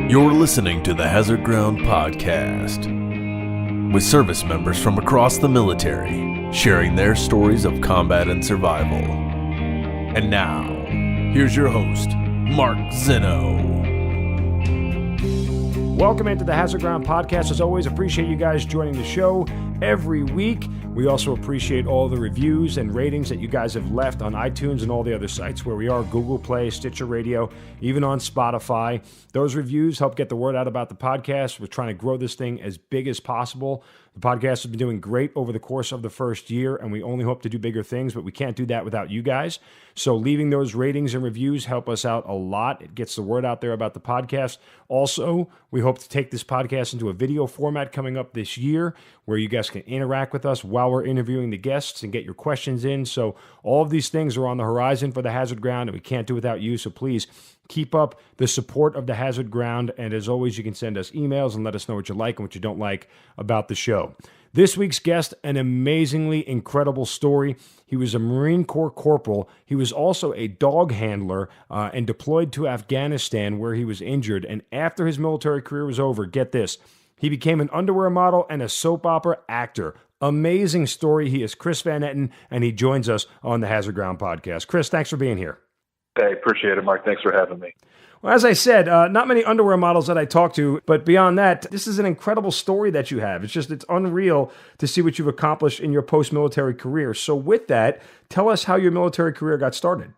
You're listening to the Hazard Ground Podcast, with service members from across the military sharing their stories of combat and survival. And now, here's your host, Mark Zeno. Welcome into the Hazard Ground Podcast. As always, appreciate you guys joining the show every week. We also appreciate all the reviews and ratings that you guys have left on iTunes and all the other sites where we are, Google Play, Stitcher Radio, even on Spotify. Those reviews help get the word out about the podcast. We're trying to grow this thing as big as possible. The podcast has been doing great over the course of the first year, and we only hope to do bigger things, but we can't do that without you guys. So leaving those ratings and reviews help us out a lot. It gets the word out there about the podcast. Also, we hope to take this podcast into a video format coming up this year where you guys can interact with us while we're interviewing the guests and get your questions in. So all of these things are on the horizon for the Hazard Ground, and we can't do without you. So please keep up the support of the Hazard Ground. And as always, you can send us emails and let us know what you like and what you don't like about the show. This week's guest, an amazingly incredible story. He was a Marine Corps corporal. He was also a dog handler and deployed to Afghanistan where he was injured. And after his military career was over, get this, he became an underwear model and a soap opera actor. Amazing story. He is Chris Van Etten, and he joins us on the Hazard Ground Podcast. Chris, thanks for being here. Hey, appreciate it, Mark. Thanks for having me. Well, as I said, not many underwear models that I talk to, but beyond that, this is an incredible story that you have. It's unreal to see what you've accomplished in your post-military career. So with that, tell us how your military career got started.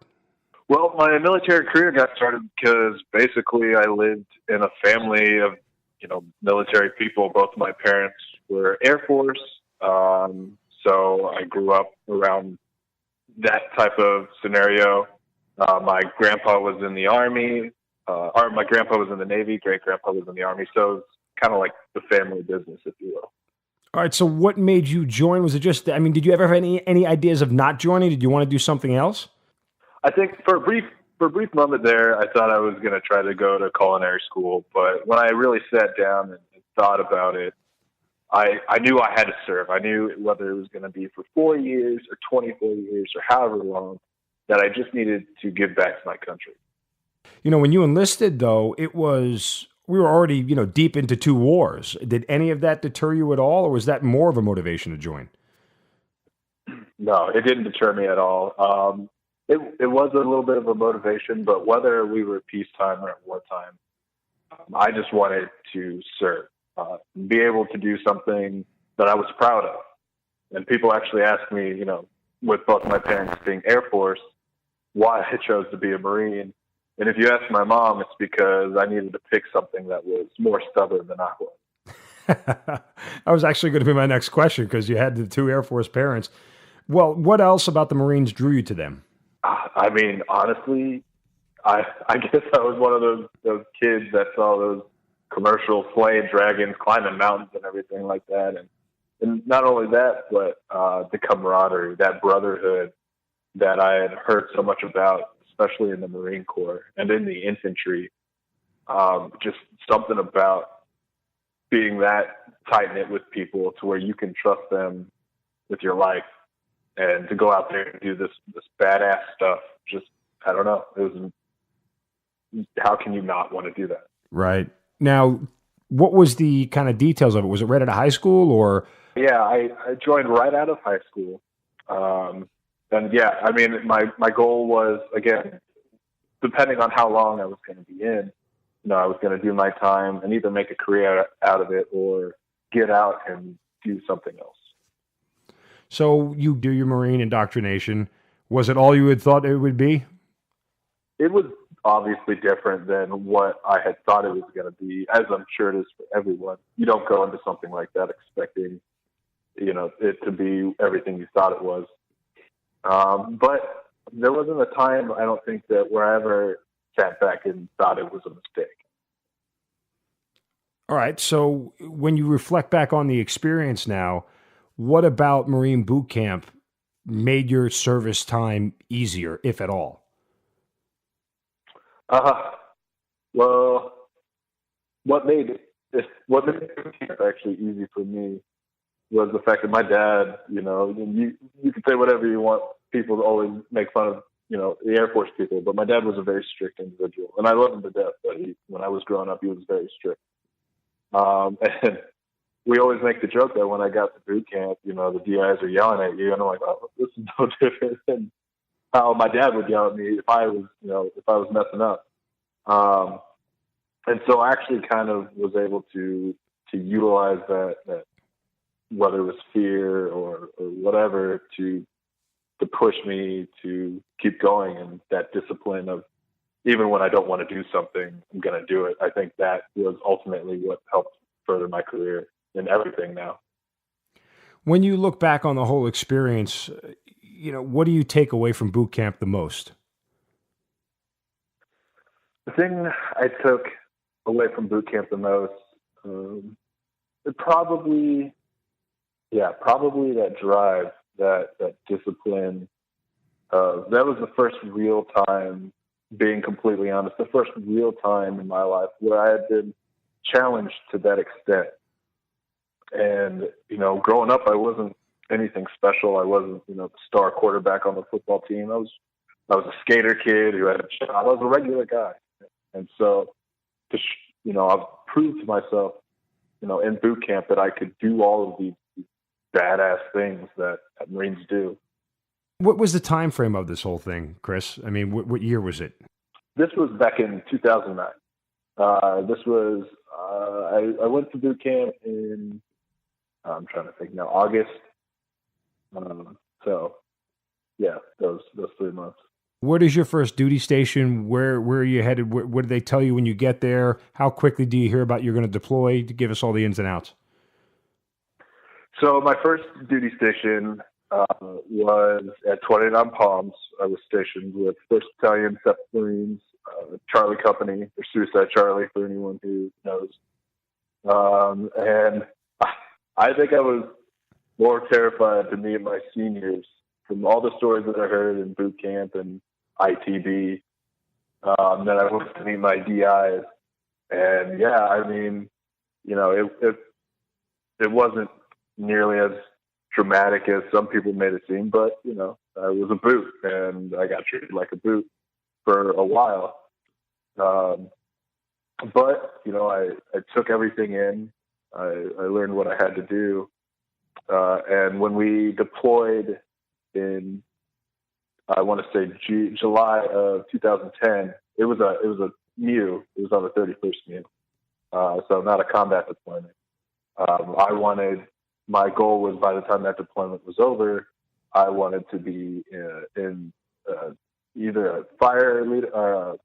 Well, my military career got started because basically I lived in a family of, military people. Both of my parents were Air Force, so I grew up around that type of scenario. My grandpa was in the Army. My grandpa was in the Navy, great-grandpa was in the Army, so it's kind of like the family business, if you will. All right, so what made you join? Was it just, did you ever have any ideas of not joining? Did you want to do something else? I think for a brief moment there, I thought I was going to try to go to culinary school, but when I really sat down and thought about it, I knew I had to serve. I knew whether it was going to be for 4 years or 24 years or however long, that I just needed to give back to my country. When you enlisted, though, we were already, deep into 2 wars. Did any of that deter you at all, or was that more of a motivation to join? No, it didn't deter me at all. It was a little bit of a motivation, but whether we were peacetime or at wartime, I just wanted to serve, be able to do something that I was proud of. And people actually ask me, with both my parents being Air Force, why I chose to be a Marine. And if you ask my mom, it's because I needed to pick something that was more stubborn than I was. That was actually going to be my next question because you had the 2 Air Force parents. Well, what else about the Marines drew you to them? Honestly, I guess I was one of those kids that saw those commercial slaying dragons, climbing mountains and everything like that. And not only that, but the camaraderie, that brotherhood that I had heard so much about, especially in the Marine Corps and in the infantry. Just something about being that tight-knit with people to where you can trust them with your life, and to go out there and do this badass stuff. Just, I don't know. How can you not want to do that? Right. Now, what was the kind of details of it? Was it right out of high school or? Yeah, I joined right out of high school. And yeah, my goal was, again, depending on how long I was going to be in, I was going to do my time and either make a career out of it or get out and do something else. So you do your Marine indoctrination. Was it all you had thought it would be? It was obviously different than what I had thought it was going to be, as I'm sure it is for everyone. You don't go into something like that expecting, it to be everything you thought it was. But there wasn't a time, I don't think, where I ever sat back and thought it was a mistake. All right. So when you reflect back on the experience now, what about Marine boot camp made your service time easier, if at all? Well, what made boot camp actually easy for me was the fact that my dad, you can say whatever you want. People always make fun of, the Air Force people, but my dad was a very strict individual, and I love him to death. But when when I was growing up, he was very strict. And we always make the joke that when I got to boot camp, you know, the DIs are yelling at you, and I'm like, oh, this is no different than how my dad would yell at me if I was messing up. And so I actually kind of was able to utilize that whether it was fear or whatever to push me to keep going, and that discipline of even when I don't want to do something, I'm going to do it. I think that was ultimately what helped further my career in everything now. When you look back on the whole experience, you know, what do you take away from boot camp the most? The thing I took away from boot camp the most, probably that drive, that discipline. That was the first real time, being completely honest, the first real time in my life where I had been challenged to that extent. And, you know, growing up, I wasn't anything special. I wasn't, you know, the star quarterback on the football team. I was a skater kid who had a job. I was a regular guy. And so, I've proved to myself, you know, in boot camp that I could do all of these badass things that Marines do. What was the time frame of this whole thing, Chris? I mean, what year was it? This was back in 2009. I went to boot camp in, I'm trying to think now, August. So, yeah, those 3 months. What is your first duty station? Where are you headed? What do they tell you when you get there? How quickly do you hear about you're going to deploy? To give us all the ins and outs. So my first duty station was at 29 Palms. I was stationed with 1st Battalion 7th Marines, Charlie Company, or Suicide Charlie for anyone who knows. And I think I was more terrified to meet my seniors from all the stories that I heard in boot camp and ITB. Then I went to meet my DIs. And yeah, I mean, you know, it wasn't nearly as dramatic as some people made it seem, but, you know, I was a boot and I got treated like a boot for a while. But, you know, I took everything in. I learned what I had to do. And when we deployed in, I want to say July of 2010, it was a MEU. It was on the 31st MEU. So not a combat deployment. My goal was by the time that deployment was over, I wanted to be in either a fire leader,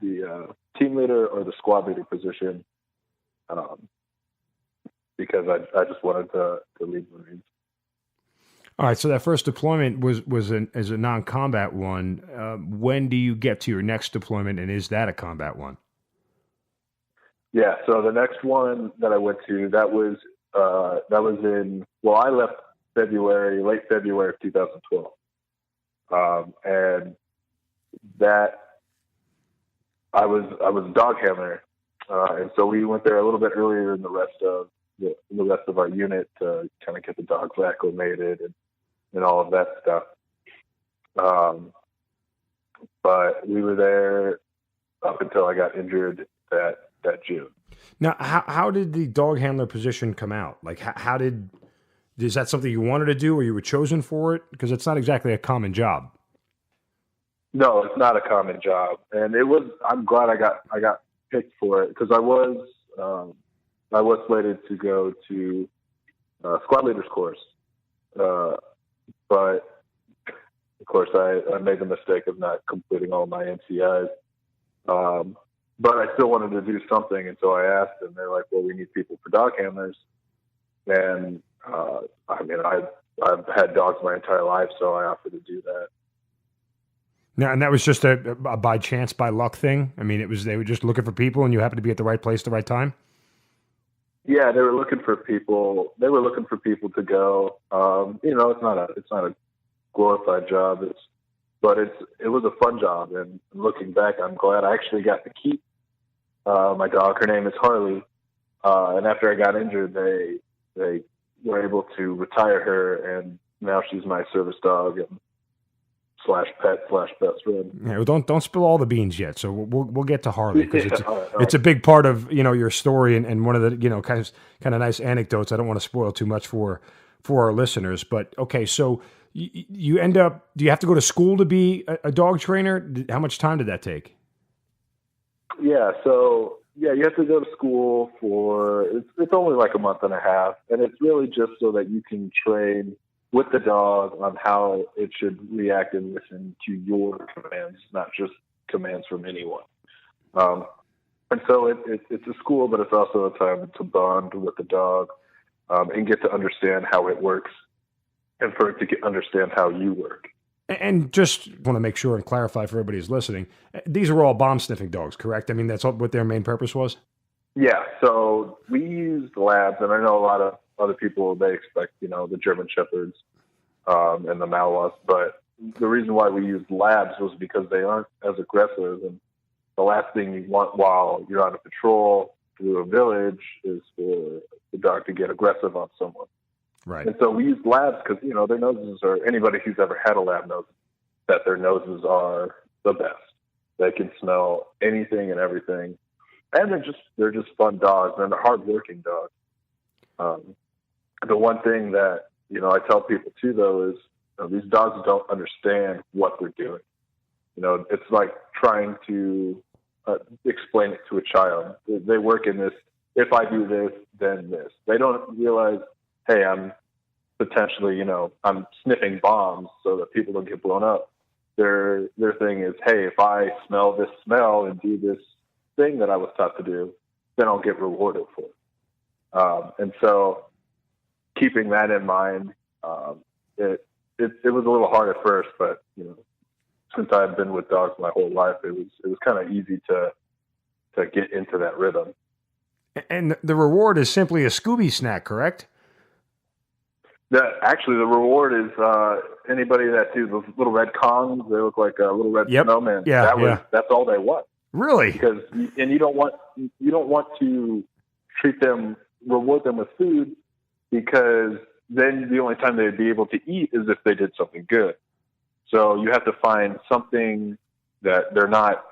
the team leader, or the squad leader position, because I just wanted to lead Marines. All right, so that first deployment was a non-combat one. When do you get to your next deployment, and is that a combat one? Yeah, so the next one that I went to, that was in, well, I left late February of 2012. And that I was a dog handler. And so we went there a little bit earlier than the rest of our unit to kind of get the dogs acclimated and all of that stuff. But we were there up until I got injured that June. Now, how did the dog handler position come out? Like, is that something you wanted to do or you were chosen for it? Because it's not exactly a common job. No, it's not a common job. And I'm glad I got picked for it, because I was slated to go to squad leaders course. But of course I made the mistake of not completing all my NCIs. But I still wanted to do something, and so I asked, and they're like, "Well, we need people for dog handlers." And I mean, I've had dogs my entire life, so I offered to do that. Now, and that was just a by chance, by luck thing. I mean, they were just looking for people, and you happened to be at the right place, at the right time. Yeah, they were looking for people. They were looking for people to go. You know, it's not a glorified job. But it was a fun job, and looking back, I'm glad I actually got to keep my dog. Her name is Harley, and after I got injured, they were able to retire her, and now she's my service dog. And / pet / best friend. Yeah, well, don't spill all the beans yet. So we'll get to Harley because All right. it's a big part of your story and one of the kind of nice anecdotes. I don't want to spoil too much for our listeners, but okay. So you end up. Do you have to go to school to be a dog trainer? How much time did that take? Yeah. So yeah, you have to go to school for it's only like a month and a half, and it's really just so that you can train with the dog on how it should react and listen to your commands, not just commands from anyone. And so it's a school, but it's also a time to bond with the dog and get to understand how it works and for it to understand how you work. And just want to make sure and clarify for everybody who's listening, these are all bomb sniffing dogs, correct? I mean, that's what their main purpose was? Yeah, so we used labs, and I know a lot of other people, they expect, the German Shepherds and the Malinois, but the reason why we used labs was because they aren't as aggressive, and the last thing you want while you're on a patrol through a village is for the dog to get aggressive on someone. Right. And so we used labs because, their noses are, anybody who's ever had a lab knows that their noses are the best. They can smell anything and everything. And they're just fun dogs, and they're hardworking dogs. The one thing that I tell people too, though, is these dogs don't understand what they're doing. It's like trying to explain it to a child. They work in this. If I do this, then this. They don't realize, hey, I'm potentially, I'm sniffing bombs so that people don't get blown up. Their thing is, hey, if I smell this smell and do this thing that I was taught to do, then I'll get rewarded for it. And so keeping that in mind, it was a little hard at first, but since I've been with dogs my whole life, it was kind of easy to get into that rhythm. And the reward is simply a Scooby snack, correct? Actually, the reward is anybody that sees those little red Kongs. They look like a little red snowman. Yeah, that's all they want. Really? Because you don't want to reward them with food, because then the only time they'd be able to eat is if they did something good. So you have to find something that they're not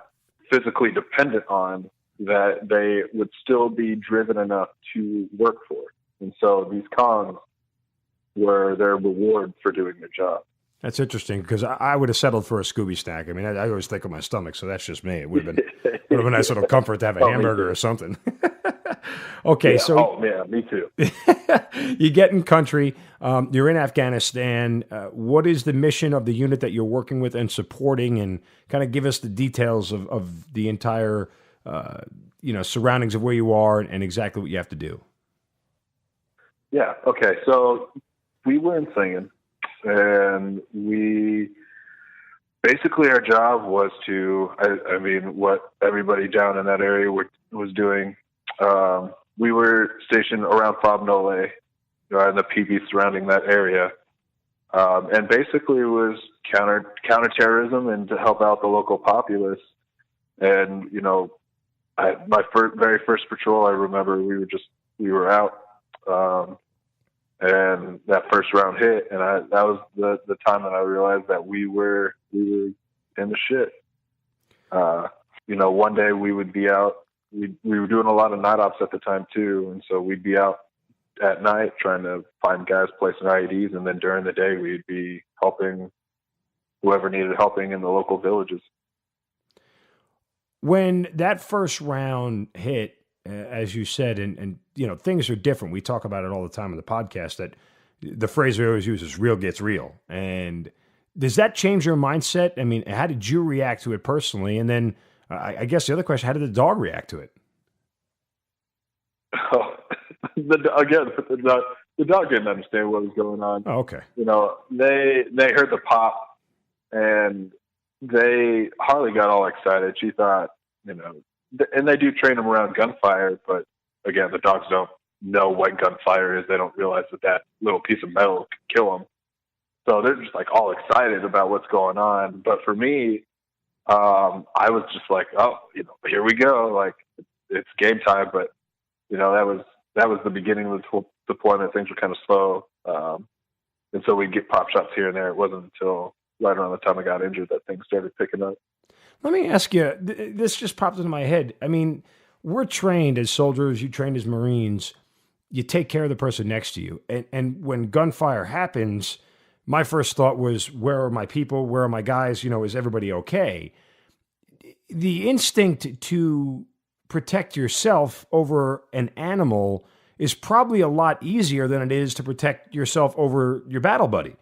physically dependent on, that they would still be driven enough to work for. And so these Kongs were their reward for doing their job. That's interesting, because I would have settled for a Scooby snack. I mean, I always think of my stomach, so that's just me. It would have been a nice little comfort to have a hamburger or something. Okay, yeah, so... Oh, yeah, me too. You get in country. You're in Afghanistan. What is the mission of the unit that you're working with and supporting? And kind of give us the details of the entire, surroundings of where you are and exactly what you have to do. Yeah, okay. So we were in Singing, and basically our job was to, what everybody down in that area was doing. We were stationed around Fob Nole, and the PB surrounding that area. And basically it was counterterrorism and to help out the local populace. And, my very first patrol, I remember we were out, and that first round hit, and that was the time that I realized that we were in the shit. One day we would be out. We were doing a lot of night ops at the time too, and so we'd be out at night trying to find guys placing IEDs, and then during the day we'd be helping whoever needed helping in the local villages. When that first round hit, as you said, and things are different. We talk about it all the time on the podcast, that the phrase we always use is "real gets real." And does that change your mindset? I mean, how did you react to it personally? And then I guess the other question, how did the dog react to it? Oh, the dog didn't understand what was going on. Oh, okay. They heard the pop, and Harley got all excited. She thought, and they do train them around gunfire, but again, the dogs don't know what gunfire is. They don't realize that little piece of metal could kill them. So they're just like all excited about what's going on. But for me, I was just like, oh, here we go. Like, it's game time. But, that was the beginning of the deployment. Things were kind of slow. And so we'd get pop shots here and there. It wasn't until right around the time I got injured that things started picking up. Let me ask you, this just popped into my head. I mean, we're trained as soldiers, you trained as Marines, you take care of the person next to you. And when gunfire happens, my first thought was, where are my people? Where are my guys? You know, is everybody okay? The instinct to protect yourself over an animal is probably a lot easier than it is to protect yourself over your battle buddy.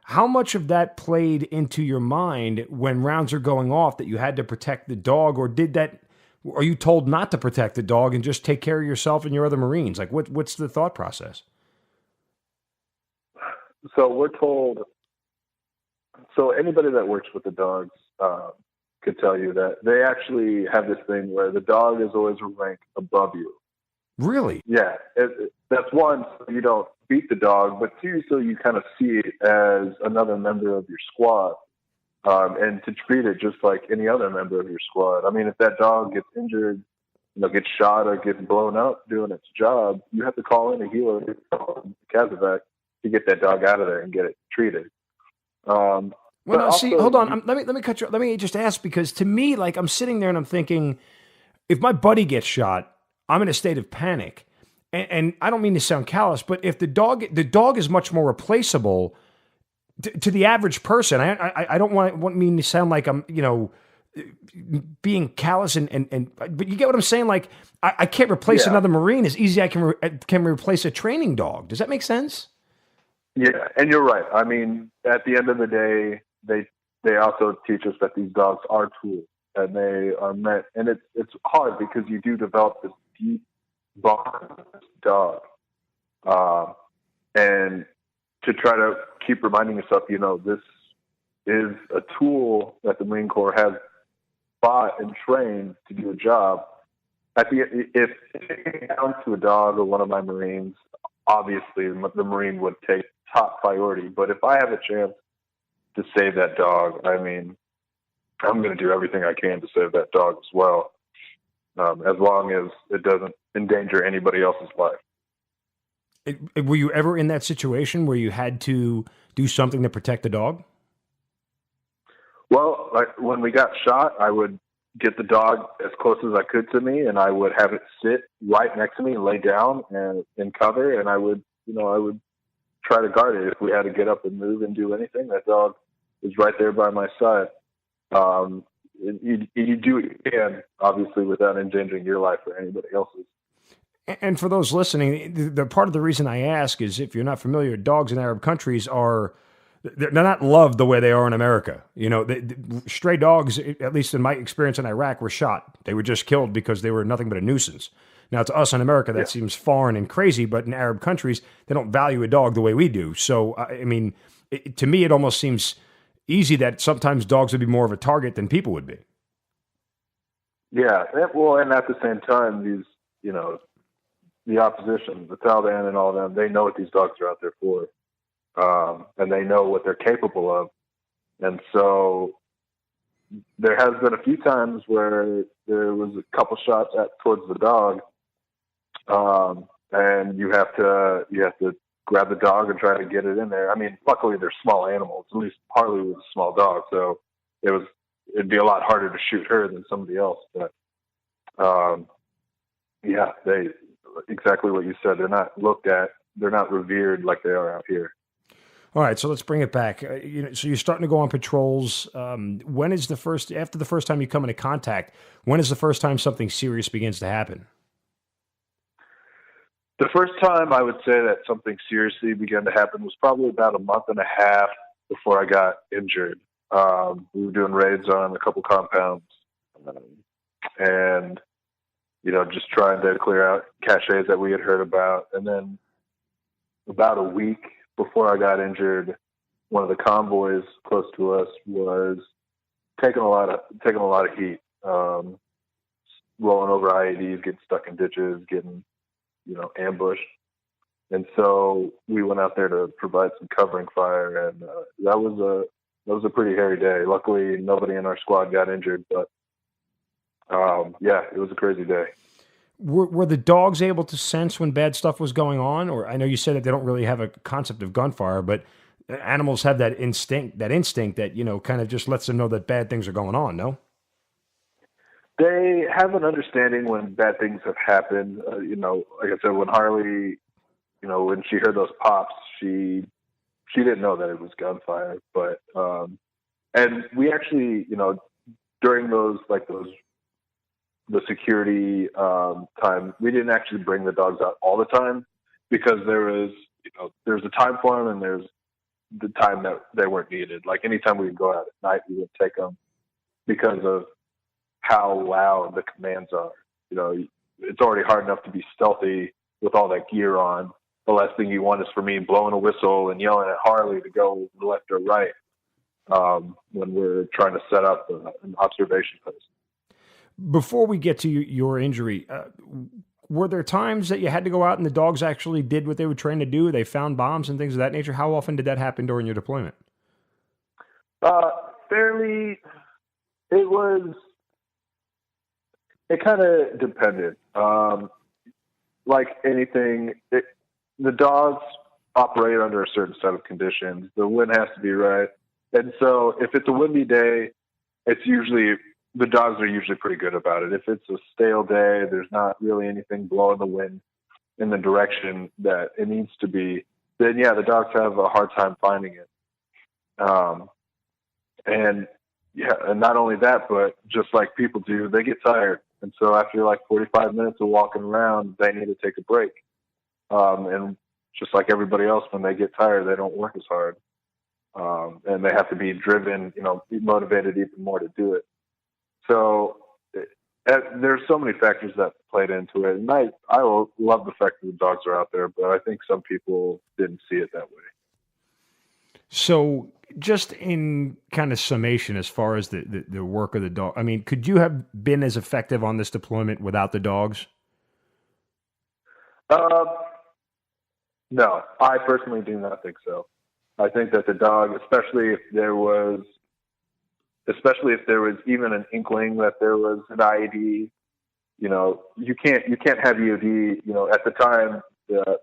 How much of that played into your mind when rounds are going off that you had to protect the dog, or are you told not to protect the dog and just take care of yourself and your other Marines? Like, what's the thought process? So we're told, so anybody that works with the dogs could tell you that they actually have this thing where the dog is always a rank above you. Really? Yeah. That's one, so you don't beat the dog, but two, so you kind of see it as another member of your squad, and to treat it just like any other member of your squad. I mean, if that dog gets injured, gets shot or gets blown up doing its job, you have to call in a healer, Casevac, to get that dog out of there and get it treated. Well, now, see, hold on. Let me cut you. Let me just ask, because to me, like, I'm sitting there and I'm thinking, if my buddy gets shot, I'm in a state of panic, and I don't mean to sound callous, but if the dog is much more replaceable to the average person. I don't want me to sound like I'm being callous but you get what I'm saying. Like, I can't replace another Marine as easy as I can replace a training dog. Does that make sense? Yeah, and you're right. I mean, at the end of the day, they also teach us that these dogs are tools, and they are meant. And it's hard because you do develop this deep bond with this dog, and to try to keep reminding yourself, this is a tool that the Marine Corps has bought and trained to do a job. If it came down to a dog or one of my Marines, obviously the Marine would take top priority. But if I have a chance to save that dog, I mean, I'm going to do everything I can to save that dog as well, as long as it doesn't endanger anybody else's life. Were you ever in that situation where you had to do something to protect the dog? Well, when we got shot, I would get the dog as close as I could to me, and I would have it sit right next to me and lay down and in cover, and I would try to guard it. If we had to get up and move and do anything, that dog is right there by my side. You do what you can, obviously, without endangering your life or anybody else's. And for those listening, the part of the reason I ask is, if you're not familiar, dogs in Arab countries they're not loved the way they are in America. The stray dogs, at least in my experience in Iraq, were shot. They were just killed because they were nothing but a nuisance. Now, to us in America, that seems foreign and crazy, but in Arab countries, they don't value a dog the way we do. So, I mean, to me, it almost seems easy that sometimes dogs would be more of a target than people would be. Yeah, well, and at the same time, the opposition, the Taliban and all them, they know what these dogs are out there for. And they know what they're capable of. And so there has been a few times where there was a couple shots towards the dog. And you have to grab the dog and try to get it in there. I mean, luckily they're small animals. At least Harley was a small dog, so it'd be a lot harder to shoot her than somebody else. But exactly what you said. They're not looked at. They're not revered like they are out here. All right, so let's bring it back. So you're starting to go on patrols. When is after the first time you come into contact, when is the first time something serious begins to happen? The first time I would say that something seriously began to happen was probably about a month and a half before I got injured. We were doing raids on a couple compounds, and just trying to clear out caches that we had heard about. And then about a week before I got injured, one of the convoys close to us was taking a lot of heat, rolling over IEDs, getting stuck in ditches, getting ambushed. And so we went out there to provide some covering fire, and that was a pretty hairy day. Luckily, nobody in our squad got injured, but it was a crazy day. Were the dogs able to sense when bad stuff was going on? Or I know you said that they don't really have a concept of gunfire, but animals have that instinct that, kind of just lets them know that bad things are going on, no? They have an understanding when bad things have happened. Like I said, when Harley, when she heard those pops, she didn't know that it was gunfire. But and we actually, during the security time, we didn't actually bring the dogs out all the time because there's a time for them and there's the time that they weren't needed. Like anytime we would go out at night, we would take them because of how loud the commands are. It's already hard enough to be stealthy with all that gear on. The last thing you want is for me blowing a whistle and yelling at Harley to go left or right when we're trying to set up an observation post. Before we get to your injury, were there times that you had to go out and the dogs actually did what they were trained to do? They found bombs and things of that nature. How often did that happen during your deployment? Fairly. It kind of depended. Like anything, the dogs operate under a certain set of conditions. The wind has to be right. And so if it's a windy day, the dogs are usually pretty good about it. If it's a stale day, there's not really anything blowing the wind in the direction that it needs to be, then yeah, the dogs have a hard time finding it. And not only that, but just like people do, they get tired. And so after like 45 minutes of walking around, they need to take a break. And just like everybody else, when they get tired, they don't work as hard. And they have to be driven, be motivated even more to do it. So there's so many factors that played into it. And I love the fact that the dogs are out there, but I think some people didn't see it that way. So just in kind of summation, as far as the work of the dog, I mean, could you have been as effective on this deployment without the dogs? No, I personally do not think so. I think that the dog, especially if there was even an inkling that there was an IED, you can't have EOD. At the time, the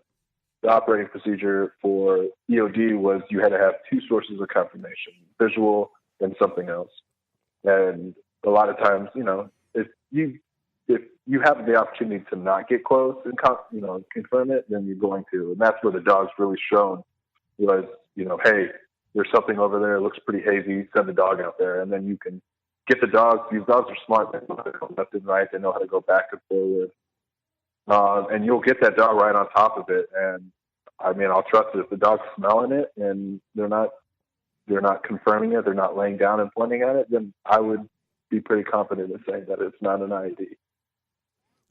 operating procedure for EOD was you had to have two sources of confirmation, visual and something else. And a lot of times, if you have the opportunity to not get close and confirm it, then you're going to. And that's where the dogs really shone was, hey, there's something over there. It looks pretty hazy. Send the dog out there. And then you can get the dogs. These dogs are smart. They know how to go left and right. They know how to go back and forward. And you'll get that dog right on top of it. And I mean, I'll trust it. If the dog's smelling it and they're not confirming it, they're not laying down and pointing at it, then I would be pretty confident in saying that it's not an IED.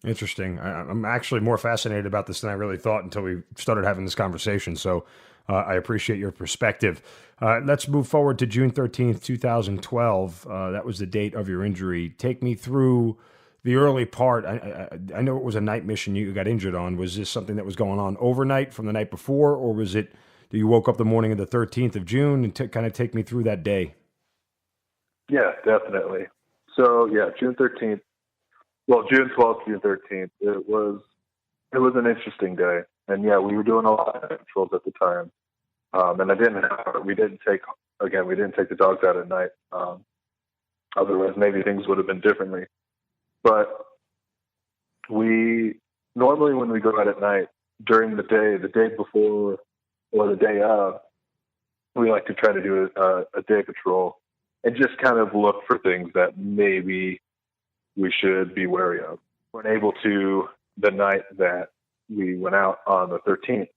Interesting. I'm actually more fascinated about this than I really thought until we started having this conversation. So I appreciate your perspective. Let's move forward to June 13th, 2012. That was the date of your injury. Take me through the early part. I know it was a night mission you got injured on. Was this something that was going on overnight from the night before, or was it that you woke up the morning of the 13th of June? And kind of take me through that day. Yeah, definitely. So yeah, June 13th. Well, June 12th, June 13th. It was an interesting day, and yeah, we were doing a lot of patrols at the time. And we didn't take the dogs out at night. Otherwise, maybe things would have been differently. But we normally, when we go out at night during the day before or the day of, we like to try to do a day patrol and just kind of look for things that maybe we should be wary of. We weren't able to the night that we went out on the 13th.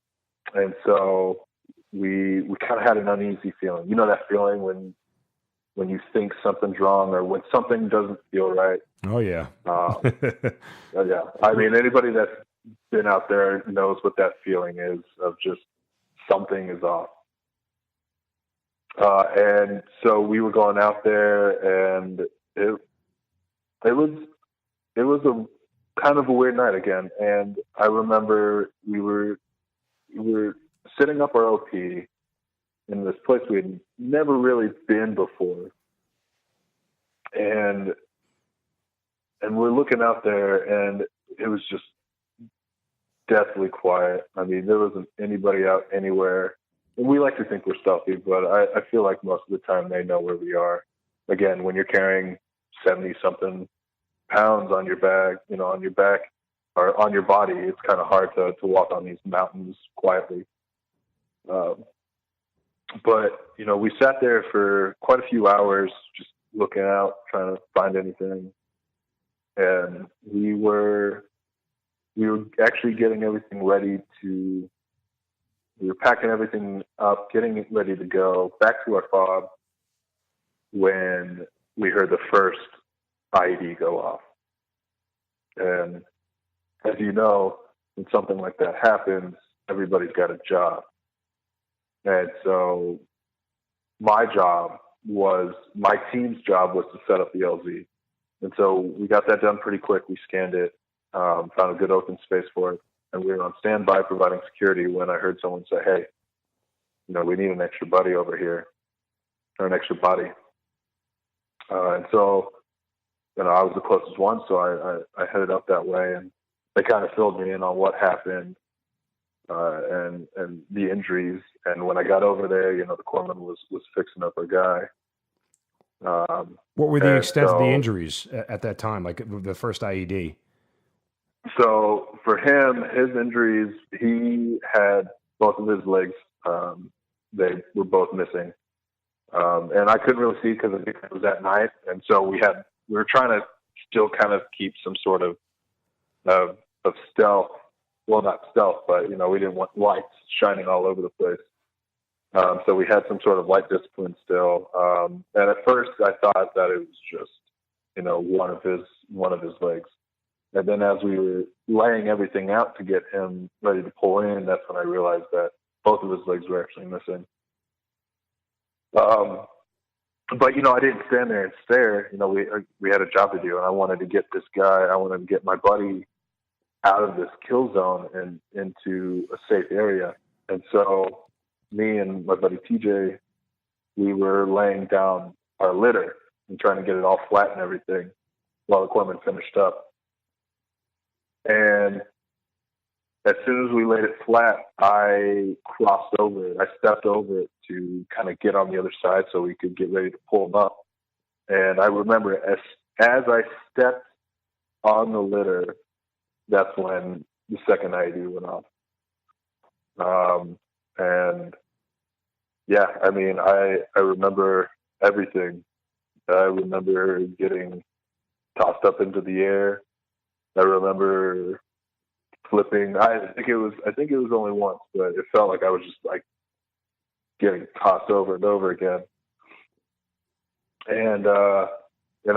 And so we kind of had an uneasy feeling. You know that feeling when you think something's wrong or when something doesn't feel right. Oh, yeah. Yeah. I mean, anybody that's been out there knows what that feeling is of just something is off. And so we were going out there, and it was a kind of a weird night again. And I remember we were setting up our OP in this place we had never really been before. And we're looking out there, and it was just deathly quiet. I mean, there wasn't anybody out anywhere. we like to think we're stealthy, but I feel like most of the time they know where we are. Again, when you're carrying 70 something pounds on your back or on your body, it's kind of hard to walk on these mountains quietly. But, we sat there for quite a few hours, just looking out, trying to find anything. And we were actually getting everything ready we were packing everything up, getting it ready to go back to our fob when we heard the first IED go off. And as you know, when something like that happens, everybody's got a job. And so my team's job was to set up the LZ. And so we got that done pretty quick. We scanned it, found a good open space for it. And we were on standby providing security when I heard someone say, hey, we need an extra buddy over here, or an extra body. And so, I was the closest one, so I headed up that way, and they kind of filled me in on what happened and the injuries. And when I got over there, the corpsman was fixing up a guy. What were the extent of the injuries at that time, like the first IED? So for him, his injuries, he had both of his legs. They were both missing. And I couldn't really see because it was at night. And so we were trying to still kind of keep some sort of stealth. Well, not stealth, but, we didn't want lights shining all over the place. So we had some sort of light discipline still. And at first I thought that it was just, one of his legs. And then as we were laying everything out to get him ready to pull in, that's when I realized that both of his legs were actually missing. But, I didn't stand there and stare. We had a job to do, and I wanted to get my buddy out of this kill zone and into a safe area. And so me and my buddy TJ, we were laying down our litter and trying to get it all flat and everything while the corpsman finished up. And as soon as we laid it flat, I crossed over it. I stepped over it to kind of get on the other side so we could get ready to pull him up. And I remember as I stepped on the litter, that's when the second IED went off. And yeah, I remember everything. I remember getting tossed up into the air. I remember flipping. I think it was only once, but it felt like I was just like getting tossed over and over again. And I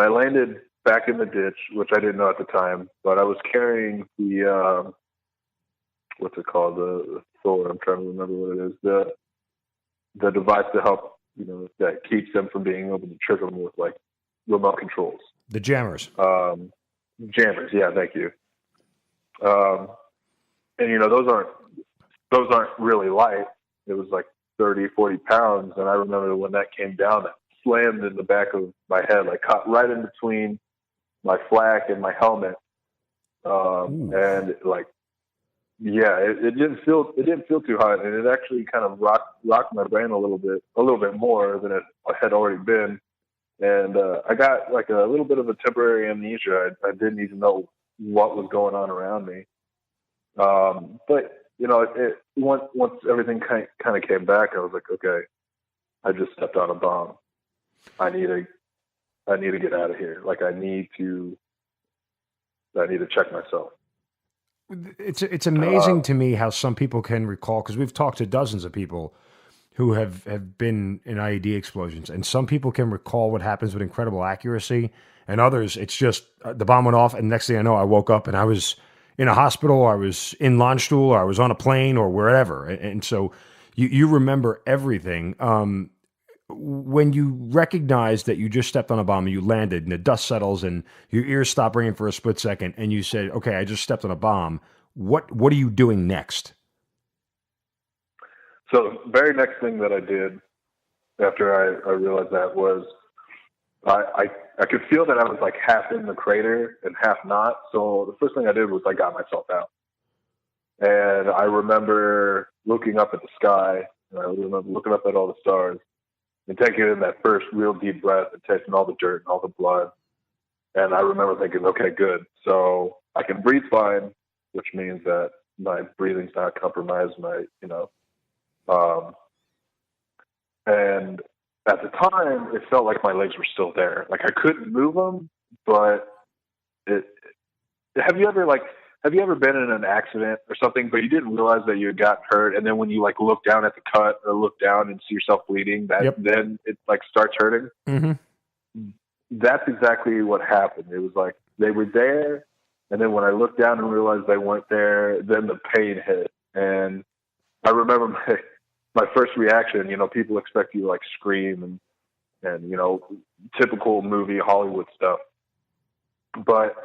landed back in the ditch, which I didn't know at the time, but I was carrying the what's it called? The Thor. I'm trying to remember what it is. The device to help, that keeps them from being able to trigger them with like remote controls. The jammers. Jammers, yeah, thank you. And those aren't really light. It was like 30, 40 pounds, and I remember when that came down, it slammed in the back of my head, like caught right in between my flak and my helmet. And like, yeah, it didn't feel too hot, and it actually kind of rocked my brain a little bit more than it had already been. And I got like a little bit of a temporary amnesia. I didn't even know what was going on around me. But once everything kind of came back, I was like, okay, I just stepped on a bomb. I need to get out of here. Like I need to check myself. It's amazing to me how some people can recall, because we've talked to dozens of people who have been in IED explosions, and some people can recall what happens with incredible accuracy, and others, it's just the bomb went off, and next thing I know, I woke up and I was in a hospital, I was in launch stool, or I was on a plane, or wherever. And so you remember everything. When you recognize that you just stepped on a bomb and you landed and the dust settles and your ears stop ringing for a split second and you said, okay, I just stepped on a bomb, what are you doing next? So the very next thing that I did after I realized that was I could feel that I was like half in the crater and half not. So the first thing I did was I got myself out. And I remember looking up at the sky And I remember looking up at all the stars and taking in that first real deep breath and tasting all the dirt and all the blood. And I remember thinking, okay, good. So I can breathe fine, which means that my breathing's not compromised. And at the time, it felt like my legs were still there. Like I couldn't move them, but have you ever been in an accident or something, but you didn't realize that you had gotten hurt, and then when you like look down at the cut or look down and see yourself bleeding, then it like starts hurting? Mm-hmm. That's exactly what happened. It was like they were there, and then when I looked down and realized they weren't there, then the pain hit. And I remember my first reaction, people expect you to like scream and typical movie Hollywood stuff. But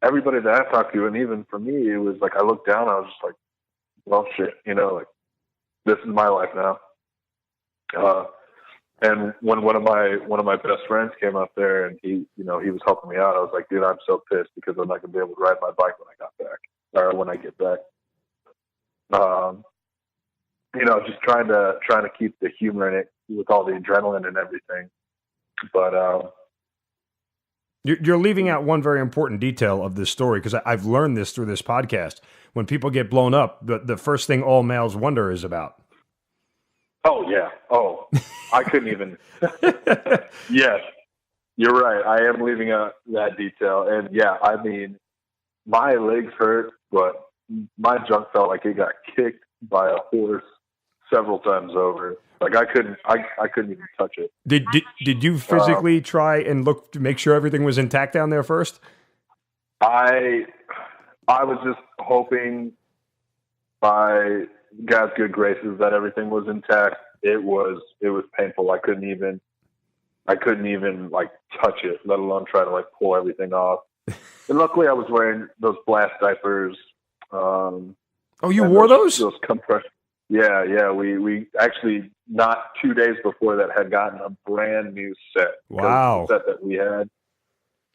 everybody that I talked to, and even for me, it was like I looked down, I was just like, well, shit, like this is my life now. And when one of my best friends came up there and he was helping me out, I was like, dude, I'm so pissed because I'm not gonna be able to ride my bike when I get back. Just trying to keep the humor in it with all the adrenaline and everything. But you're leaving out one very important detail of this story, because I've learned this through this podcast. When people get blown up, the first thing all males wonder is about. Oh, yeah. Oh, I couldn't even. Yes, you're right. I am leaving out that detail. And yeah, I mean, my legs hurt, but my junk felt like it got kicked by a horse several times over. Like I couldn't even touch it. Did you physically try and look to make sure everything was intact down there first? I was just hoping by God's good graces that everything was intact. It was painful. I couldn't even like touch it, let alone try to like pull everything off. And luckily I was wearing those blast diapers. You wore those? Those compression. Yeah. We actually, not 2 days before that, had gotten a brand new set. Wow. The set that we had.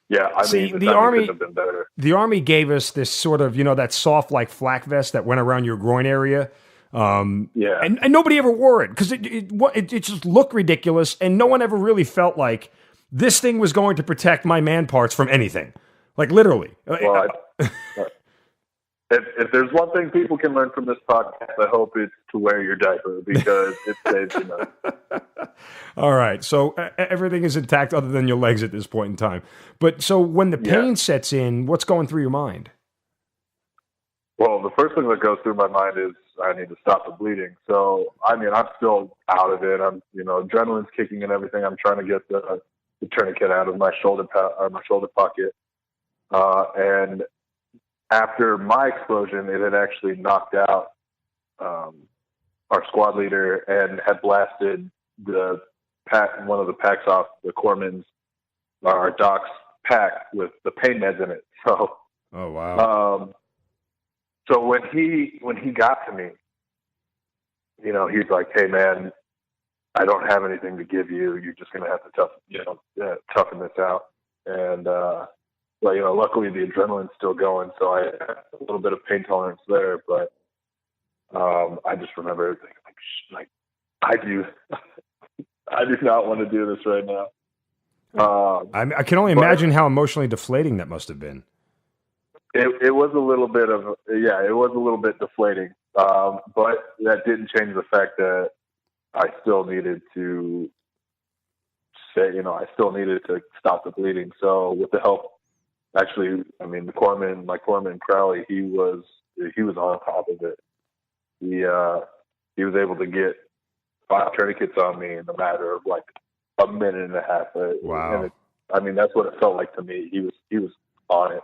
Yeah, the Army couldn't have been better. The Army gave us this sort of, that soft like flak vest that went around your groin area. And nobody ever wore it because it just looked ridiculous, and no one ever really felt like this thing was going to protect my man parts from anything. Like literally. Well, if there's one thing people can learn from this podcast, I hope it's to wear your diaper, because it saves you money. All right. So everything is intact other than your legs at this point in time. But so when the pain sets in, what's going through your mind? Well, the first thing that goes through my mind is I need to stop the bleeding. So, I mean, I'm still out of it. I'm, adrenaline's kicking and everything. I'm trying to get the tourniquet out of my shoulder pocket. And after my explosion, it had actually knocked out our squad leader and had blasted one of the packs off the corpsman's, our doc's pack with the pain meds in it. So, oh wow. So when he got to me, he's like, "Hey man, I don't have anything to give you. You're just gonna have to toughen this out." And luckily the adrenaline's still going, so I have a little bit of pain tolerance there. But I just remember thinking, like I do not want to do this right now. I can only imagine how emotionally deflating that must have been. It was a little bit deflating, but that didn't change the fact that I still needed to stop the bleeding. So with the help, actually, I mean, my corpsman Crowley, he was on top of it. He was able to get 5 tourniquets on me in a matter of like a minute and a half. Wow. And that's what it felt like to me. He was on it.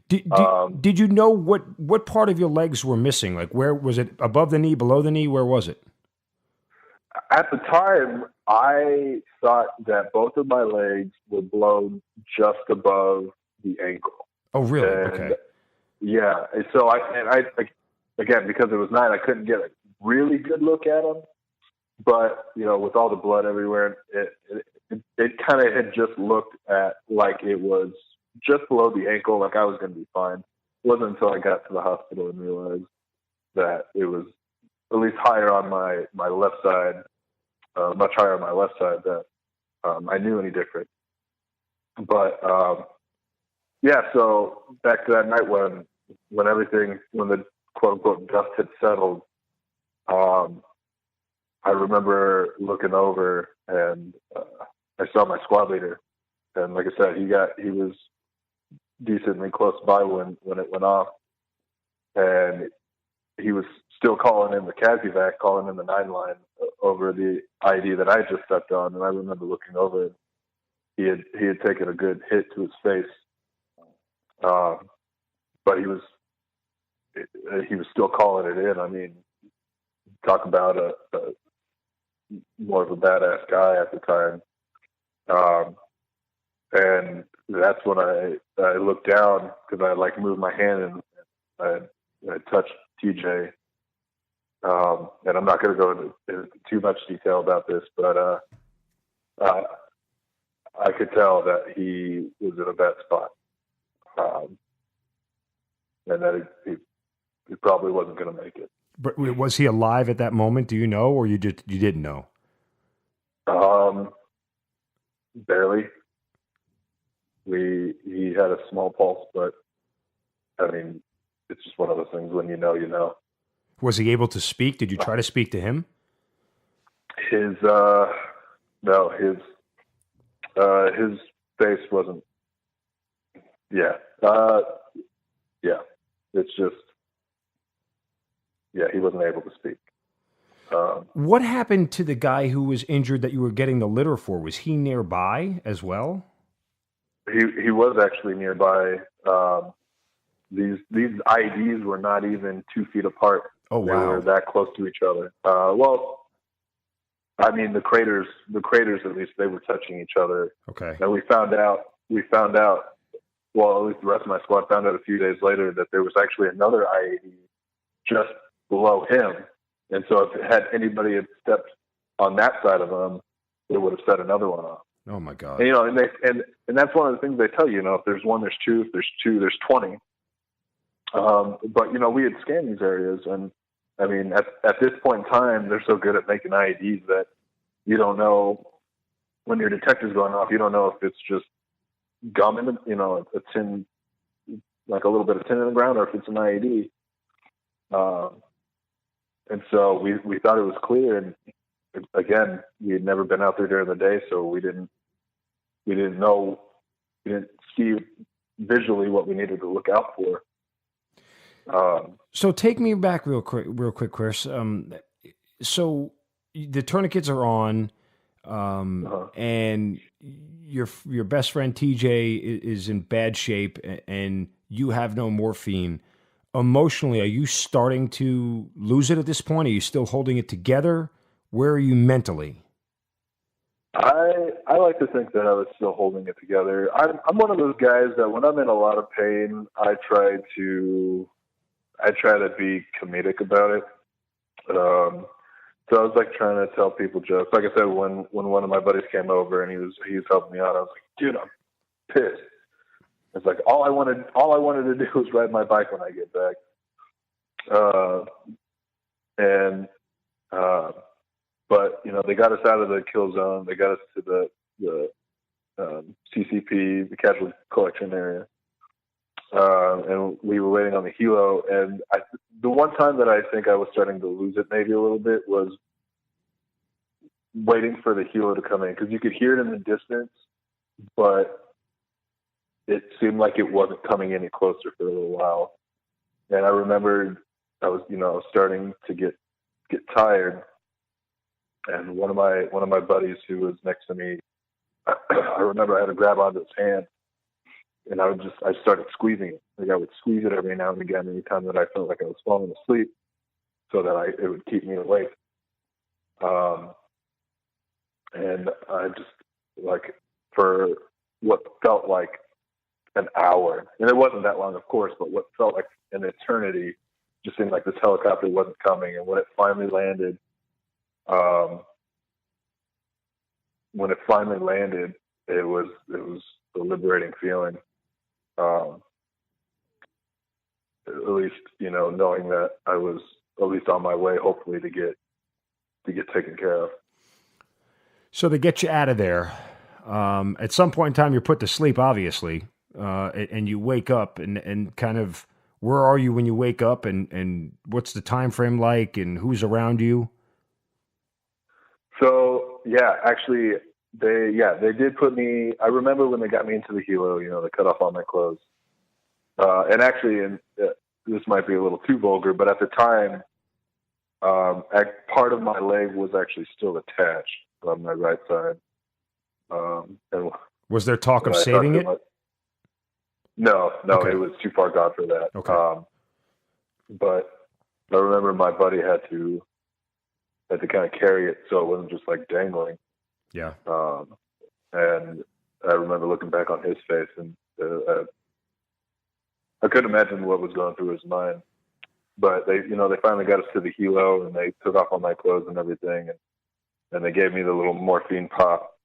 Did you know what part of your legs were missing? Like, where was it? Above the knee, below the knee? Where was it? At the time, I thought that both of my legs were blown just above the ankle. Oh, really? And, okay. Yeah. And so I again, because it was night, I couldn't get a really good look at them. But with all the blood everywhere, it kind of had just looked at like it was just below the ankle, like I was going to be fine. It wasn't until I got to the hospital and realized that it was at least higher on my left side, much higher on my left side that I knew any different. But yeah, so back to that night when the quote unquote dust had settled, I remember looking over and I saw my squad leader, and like I said, he was decently close by when it went off, and he was still calling in the CASEVAC, calling in the 9 line over the ID that I just stepped on. And I remember looking over, and he had taken a good hit to his face, but he was still calling it in. I mean, talk about a more of a badass guy at the time. And that's when I looked down because I like moved my hand and I touched TJ. And I'm not going to go into too much detail about this, but I could tell that he was in a bad spot, and that he probably wasn't going to make it. But was he alive at that moment? Do you know, or you didn't know? Barely. He had a small pulse, but I mean, it's just one of those things. When you know, you know. Was he able to speak? Did you try to speak to him? His face wasn't. Yeah. Yeah. It's just. Yeah, he wasn't able to speak. What happened to the guy who was injured that you were getting the litter for? Was he nearby as well? He was actually nearby. These IEDs were not even 2 feet apart. Oh, wow. They were that close to each other. Well, I mean, the craters at least, they were touching each other. Okay. And we found out, well, at least the rest of my squad found out a few days later that there was actually another IED just below him. And so if anybody had stepped on that side of him, it would have set another one off. Oh my God. And, and that's one of the things they tell you, if there's one, there's two, if there's two, there's 20. But we had scanned these areas, and I mean, at this point in time, they're so good at making IEDs that you don't know when your detector's going off. You don't know if it's just gum in a tin, like a little bit of tin in the ground, or if it's an IED. And so we thought it was clear, and again, we had never been out there during the day, so we didn't see visually what we needed to look out for. So take me back real quick, Chris. So the tourniquets are on, and your best friend TJ is in bad shape, and you have no morphine. Emotionally, are you starting to lose it at this point? Are you still holding it together? Where are you mentally? I like to think that I was still holding it together. I'm one of those guys that when I'm in a lot of pain, I try to be comedic about it. So I was like trying to tell people jokes. Like I said, when one of my buddies came over and he was helping me out, I was like, dude, I'm pissed. It's like all I wanted to do was ride my bike when I get back. But they got us out of the kill zone. They got us to the CCP, the casualty collection area. And we were waiting on the helo. And the one time that I think I was starting to lose it maybe a little bit was waiting for the helo to come in, because you could hear it in the distance, but it seemed like it wasn't coming any closer for a little while. And I remembered I was starting to get tired. And one of my buddies who was next to me, I remember I had to grab onto his hand, and I started squeezing it. Like I would squeeze it every now and again, anytime that I felt like I was falling asleep, so that it would keep me awake. And I just, like, for what felt like an hour, and it wasn't that long, of course, but what felt like an eternity, just seemed like this helicopter wasn't coming. And when it finally landed, it was a liberating feeling. At least, knowing that I was at least on my way, hopefully to get taken care of. So they get you out of there. At some point in time, you're put to sleep, obviously, and you wake up and kind of, where are you when you wake up, and what's the time frame like, and who's around you? So yeah, actually, they did put me. I remember when they got me into the helo. They cut off all my clothes, and actually, this might be a little too vulgar, but at the time, part of my leg was actually still attached on my right side. And was there talk of saving it? No, okay. It was too far gone for that. Okay. But I remember my buddy had to kind of carry it so it wasn't just like dangling. Yeah. And I remember looking back on his face, and I couldn't imagine what was going through his mind. But they finally got us to the helo, and they took off all my clothes and everything, and they gave me the little morphine pop.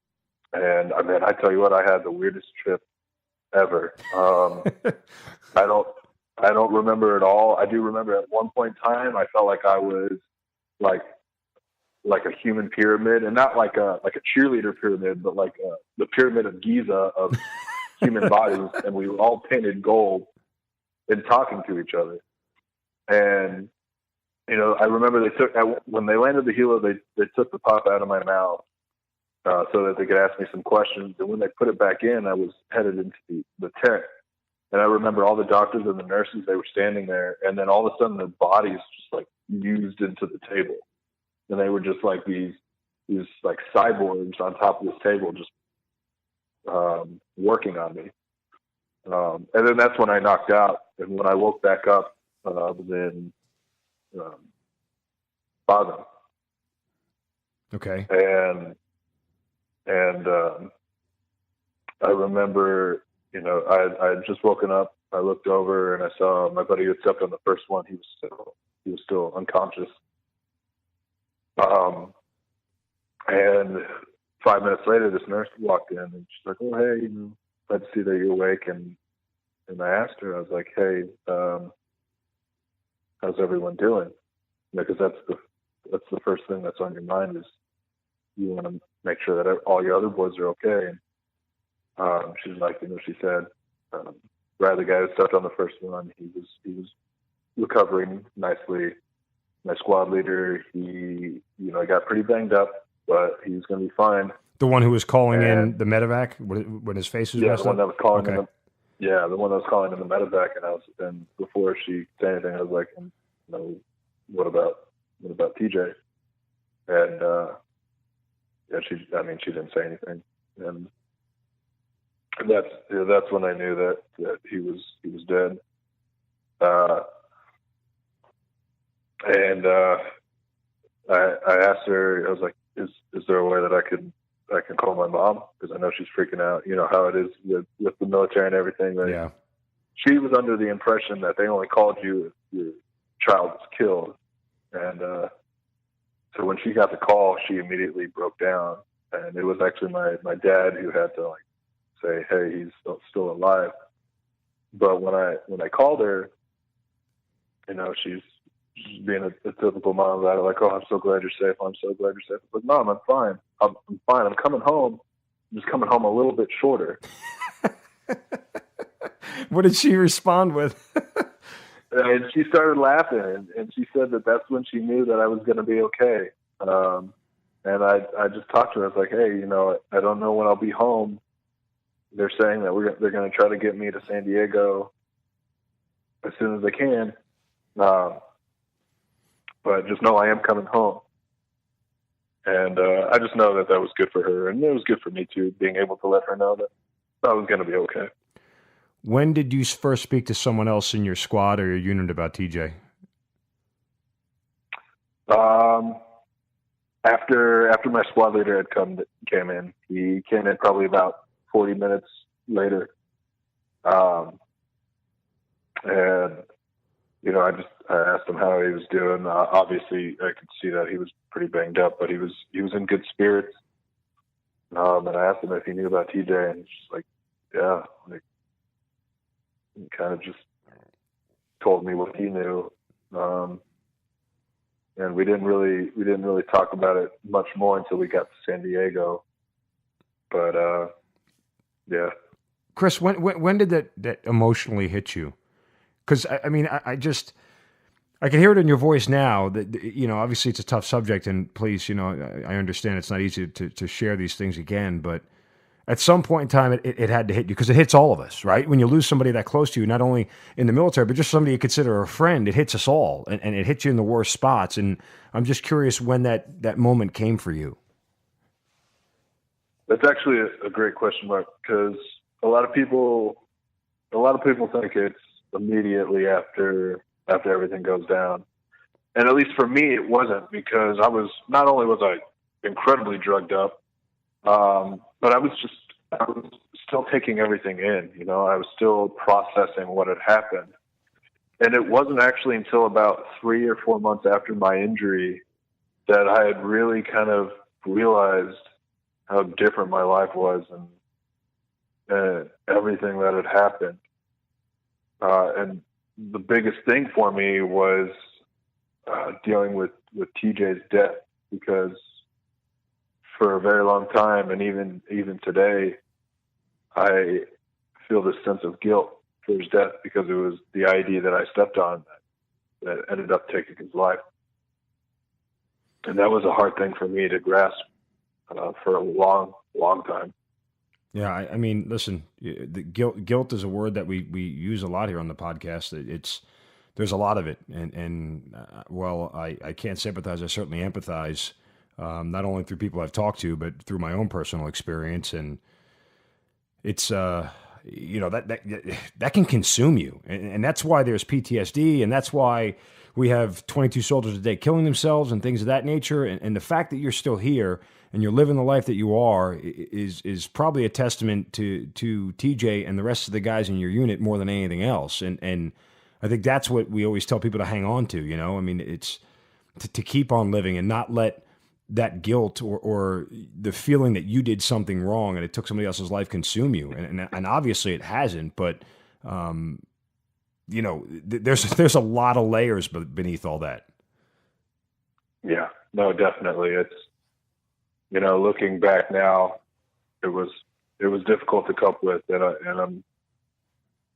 And I mean, I tell you what, I had the weirdest trip ever. I don't remember it all. I do remember at one point in time, I felt like I was like a human pyramid, and not like a cheerleader pyramid, but like the pyramid of Giza of human bodies, and we were all painted gold and talking to each other. And I remember when they landed the helo, they took the pop out of my mouth so that they could ask me some questions. And when they put it back in, I was headed into the tent. And I remember all the doctors and the nurses, they were standing there, and then all of a sudden their bodies just like used into the table. And they were just like these like cyborgs on top of this table, just working on me. And then that's when I knocked out. And when I woke back up, I was in Baden. Okay. And I remember, I had just woken up. I looked over and I saw my buddy who had stepped on the first one. He was still unconscious. And 5 minutes later, this nurse walked in, and she's like, "Oh, hey, glad to see that you're awake." And I asked her, I was like, "Hey, how's everyone doing?" Because that's the first thing that's on your mind, is you want to make sure that all your other boys are okay. And she's like, she said, Brad, the guy who stepped on the first one, he was recovering nicely. My squad leader, he got pretty banged up, but he was going to be fine. The one who was calling in the medevac when his face was messed up? The one that was calling in the one that was calling in the medevac, and before she said anything, I was like, what about TJ? And she didn't say anything, and that's when I knew that he was dead. And I asked her, I was like, is there a way that I can call my mom? Because I know she's freaking out. You know how it is with the military and everything. Yeah. She was under the impression that they only called you if your child was killed. And so when she got the call, she immediately broke down. And it was actually my dad who had to say, "Hey, he's still alive." But when I called her, she's being a typical mom about it, like, "Oh, I'm so glad you're safe. I'm so glad you're safe." But Mom, I'm fine. I'm fine. I'm coming home. I'm just coming home a little bit shorter. What did she respond with? And she started laughing, and she said that that's when she knew that I was going to be okay. And I just talked to her. I was like, "Hey, I don't know when I'll be home. They're saying that they're going to try to get me to San Diego as soon as they can. But just know I am coming home." And I just know that was good for her, and it was good for me too, being able to let her know that I was going to be okay. When did you first speak to someone else in your squad or your unit about TJ? After my squad leader had came in, he came in probably about 40 minutes later. And I asked him how he was doing. Obviously, I could see that he was pretty banged up, but he was in good spirits. And I asked him if he knew about TJ, and he's just like, "Yeah." He kind of just told me what he knew. and we didn't really talk about it much more until we got to San Diego. But yeah. Chris, when did that emotionally hit you? Because I mean, I can hear it in your voice now that, you know, obviously it's a tough subject, and please, you know, I understand it's not easy to share these things again, but at some point in time, it had to hit you, because it hits all of us, right? When you lose somebody that close to you, not only in the military, but just somebody you consider a friend, it hits us all, and it hits you in the worst spots. And I'm just curious when that moment came for you. That's actually a great question, Mark, because a lot of people think it's immediately after everything goes down. And at least for me, it wasn't, because not only was I incredibly drugged up, but I was still taking everything in. You know, I was still processing what had happened. And it wasn't actually until about 3 or 4 months after my injury that I had really kind of realized how different my life was, and everything that had happened. And the biggest thing for me was dealing with TJ's death, because for a very long time, and even today, I feel this sense of guilt for his death, because it was the ID that I stepped on that ended up taking his life. And that was a hard thing for me to grasp for a long, long time. Yeah, I mean, listen, the guilt is a word that we use a lot here on the podcast. There's a lot of it, and well, I can't sympathize. I certainly empathize, not only through people I've talked to, but through my own personal experience. And it's you know, that can consume you, and that's why there's PTSD, and that's why we have 22 soldiers a day killing themselves and things of that nature. And the fact that you're still here and you're living the life that you are is probably a testament to TJ and the rest of the guys in your unit more than anything else. And I think that's what we always tell people to hang on to, you know? I mean, it's to keep on living and not let that guilt or the feeling that you did something wrong and it took somebody else's life consume you. And obviously it hasn't, but you know, there's a lot of layers beneath all that. Yeah, no, definitely. It's, you know, looking back now, it was difficult to cope with, and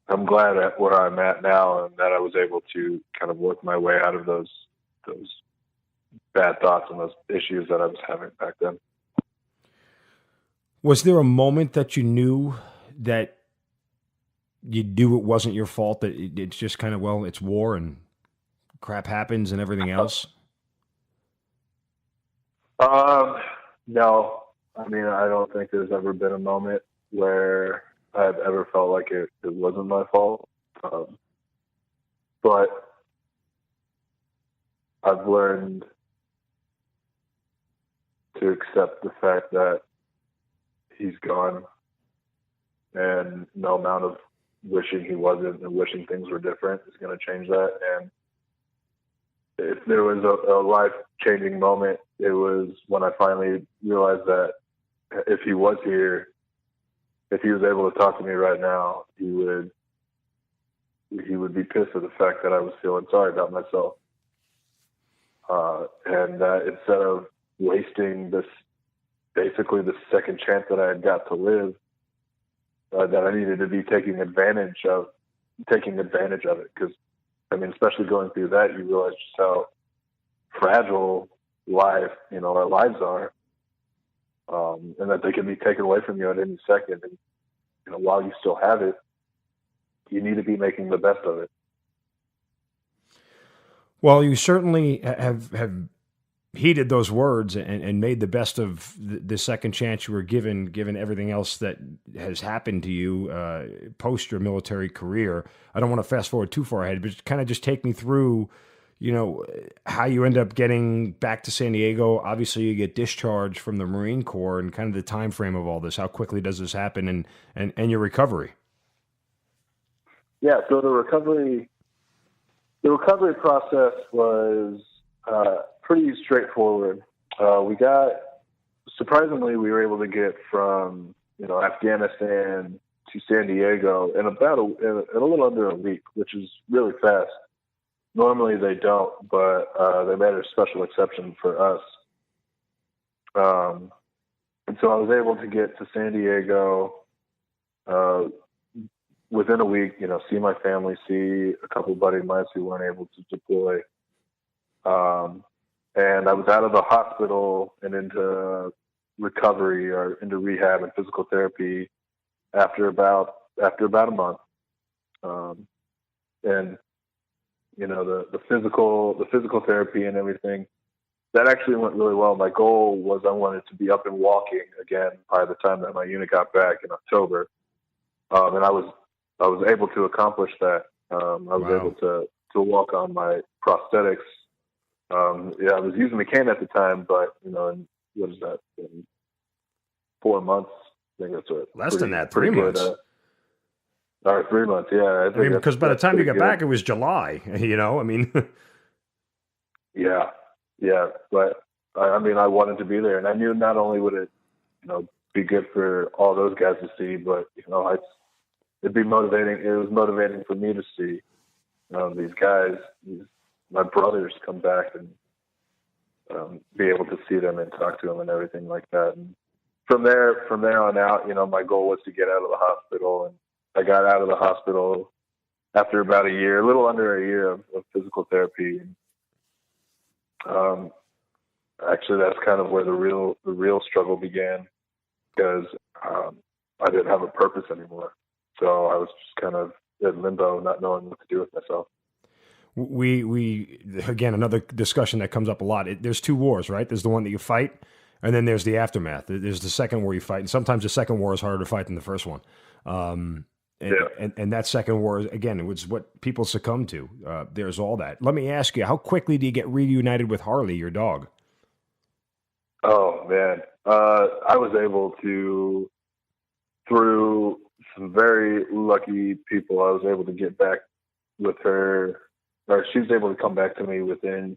I'm glad at where I'm at now, and that I was able to kind of work my way out of those bad thoughts and those issues that I was having back then. Was there a moment that you knew that you knew it wasn't your fault, that it's just kind of, well, it's war and crap happens and everything else? No. I mean, I don't think there's ever been a moment where I've ever felt like it wasn't my fault. But I've learned to accept the fact that he's gone, and no amount of wishing he wasn't and wishing things were different is going to change that. And if there was a life-changing moment, it was when I finally realized that if he was here, if he was able to talk to me right now, he would be pissed at the fact that I was feeling sorry about myself. And instead of wasting basically the second chance that I had got to live, that I needed to be taking advantage of it. Because, I mean, especially going through that, you realize just how fragile our lives are, and that they can be taken away from you at any second. And, you know, while you still have it, you need to be making the best of it. Well, you certainly have heeded those words and made the best of the second chance you were given everything else that has happened to you post your military career. I don't want to fast forward too far ahead, but kind of just take me through, you know, how you end up getting back to San Diego. Obviously, you get discharged from the Marine Corps, and kind of the time frame of all this. How quickly does this happen, and your recovery? Yeah, so the recovery process was pretty straightforward. Surprisingly, we were able to get from, you know, Afghanistan to San Diego in a little under a week, which is really fast. Normally they don't, but they made a special exception for us. And so I was able to get to San Diego within a week, see my family, see a couple of buddies of mine who weren't able to deploy. And I was out of the hospital and into recovery or into rehab and physical therapy after about a month. And the physical therapy and everything, that actually went really well. My goal was I wanted to be up and walking again by the time that my unit got back in October. And I was able to accomplish that. I was able to walk on my prosthetics. I was using the cane at the time, but in what is that? In 4 months, I think that's less than that, 3 months. All right, 3 months. Yeah, I mean, because by the time you got back, it was July. Yeah, but I wanted to be there, and I knew not only would it, be good for all those guys to see, but it'd be motivating. It was motivating for me to see these guys, my brothers, come back and be able to see them and talk to them and everything like that. And from there on out, my goal was to get out of the hospital, and I got out of the hospital after about a little under a year of physical therapy. Actually, that's kind of where the real struggle began, because I didn't have a purpose anymore. So I was just kind of in limbo, not knowing what to do with myself. We again, another discussion that comes up a lot. There's two wars, right? There's the one that you fight, and then there's the aftermath. There's the second war you fight, and sometimes the second war is harder to fight than the first one. And that second war, again, it was what people succumb to. There's all that. Let me ask you, how quickly do you get reunited with Harley, your dog? Oh, man. I was able to, through some very lucky people, I was able to get back with her, or she was able to come back to me within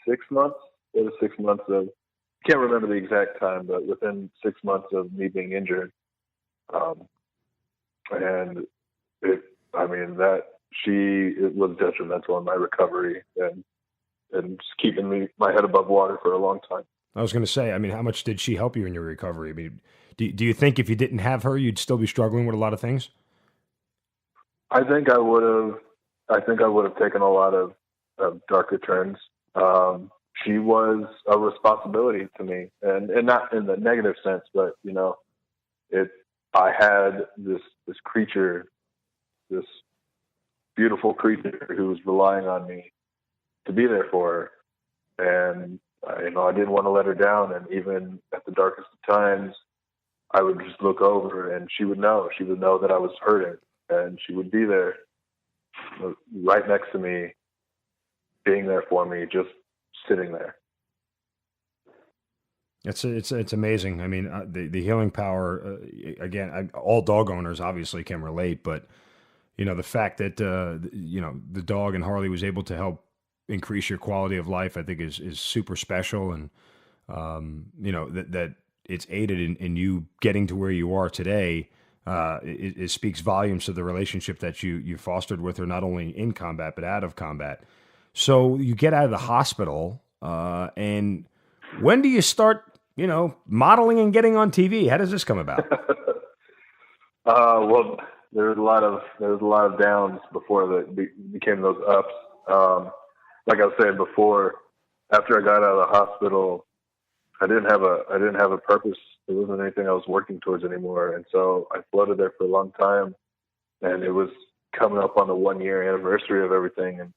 6 months. It was 6 months of, can't remember the exact time, but within 6 months of me being injured. And it was detrimental in my recovery and just keeping my head above water for a long time. I was going to say, how much did she help you in your recovery? Do you think if you didn't have her, you'd still be struggling with a lot of things? I think I would have taken a lot of darker turns. She was a responsibility to me, and not in the negative sense, but I had this creature, this beautiful creature who was relying on me to be there for her. And, I didn't want to let her down. And even at the darkest of times, I would just look over and she would know that I was hurting, and she would be there right next to me, being there for me, just sitting there. It's amazing. The healing power, again, all dog owners obviously can relate, but the fact that the dog and Harley was able to help increase your quality of life, I think is super special. And that it's aided in you getting to where you are today. It speaks volumes to the relationship that you fostered with her, not only in combat but out of combat. So you get out of the hospital, and when do you start modeling and getting on TV? How does this come about? Well, there was a lot of downs before that became those ups. Like I was saying before, after I got out of the hospital, I didn't have a purpose. There wasn't anything I was working towards anymore, and so I floated there for a long time. And it was coming up on the 1 year anniversary of everything,